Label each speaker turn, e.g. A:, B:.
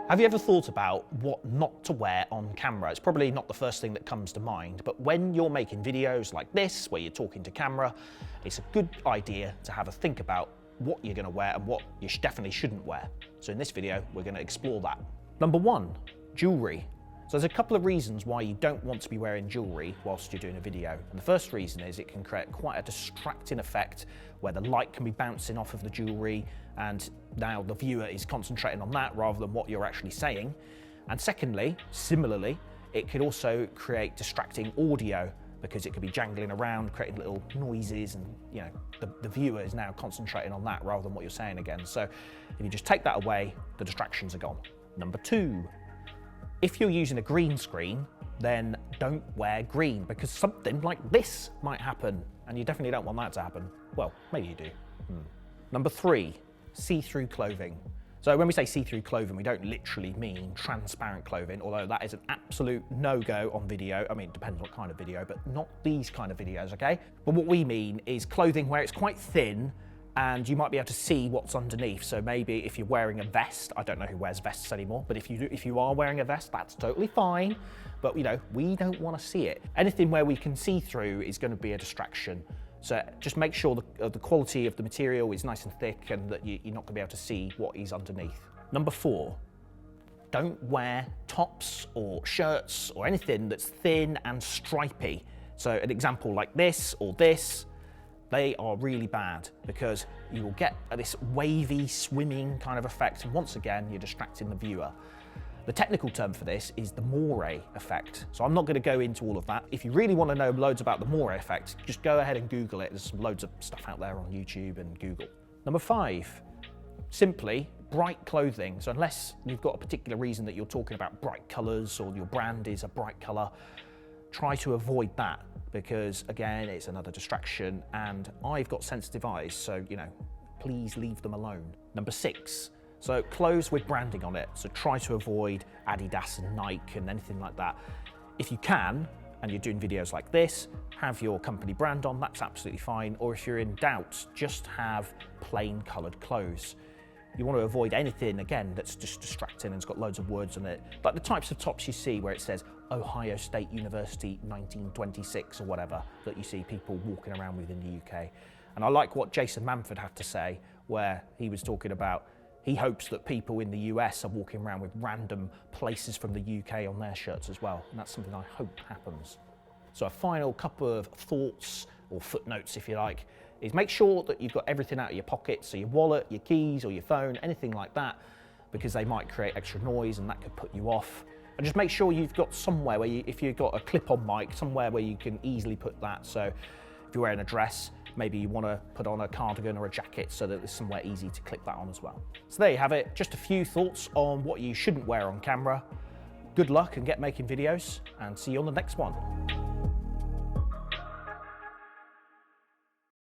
A: Have you ever thought about what not to wear on camera? It's probably not the first thing that comes to mind, but when you're making videos like this, where you're talking to camera, it's a good idea to have a think about what you're gonna wear and what you definitely shouldn't wear. So in this video, we're gonna explore that. Number one, jewelry. So there's a couple of reasons why you don't want to be wearing jewelry whilst you're doing a video. And the first reason is it can create quite a distracting effect where the light can be bouncing off of the jewelry and now the viewer is concentrating on that rather than what you're actually saying. And secondly, similarly, it could also create distracting audio because it could be jangling around, creating little noises, and the viewer is now concentrating on that rather than what you're saying again. So if you just take that away, the distractions are gone. Number two, if you're using a green screen, then don't wear green because something like this might happen and you definitely don't want that to happen. Well, maybe you do. Number three, see-through clothing. So when we say see-through clothing, we don't literally mean transparent clothing, although that is an absolute no-go on video. I mean, it depends what kind of video, but not these kind of videos, okay? But what we mean is clothing where it's quite thin and you might be able to see what's underneath. So maybe if you're wearing a vest, I don't know who wears vests anymore, but if you are wearing a vest, that's totally fine. But we don't want to see it. Anything where we can see through is going to be a distraction. So just make sure the quality of the material is nice and thick and that you're not going to be able to see what is underneath. Number four, don't wear tops or shirts or anything that's thin and stripy. So an example like this or this, they are really bad because you will get this wavy swimming kind of effect, and once again you're distracting the viewer. The technical term for this is the moire effect. So I'm not going to go into all of that. If you really want to know loads about the moire effect, just go ahead and Google it. There's loads of stuff out there on YouTube and Google. Number five, simply bright clothing. So unless you've got a particular reason that you're talking about bright colours or your brand is a bright colour, try to avoid that because again, it's another distraction and I've got sensitive eyes, so please leave them alone. Number six, so clothes with branding on it. So try to avoid Adidas and Nike and anything like that. If you can, and you're doing videos like this, have your company brand on, that's absolutely fine. Or if you're in doubt, just have plain coloured clothes. You want to avoid anything, again, that's just distracting and it's got loads of words on it. Like the types of tops you see where it says Ohio State University 1926 or whatever, that you see people walking around with in the UK. And I like what Jason Manford had to say, where he was talking about he hopes that people in the US are walking around with random places from the UK on their shirts as well. And that's something I hope happens. So a final couple of thoughts or footnotes, if you like, is make sure that you've got everything out of your pocket. So your wallet, your keys or your phone, anything like that, because they might create extra noise and that could put you off. And just make sure you've got somewhere where if you've got a clip-on mic, somewhere where you can easily put that. So if you're wearing a dress, maybe you want to put on a cardigan or a jacket so that there's somewhere easy to clip that on as well. So there you have it, just a few thoughts on what you shouldn't wear on camera. Good luck and get making videos, and see you on the next one.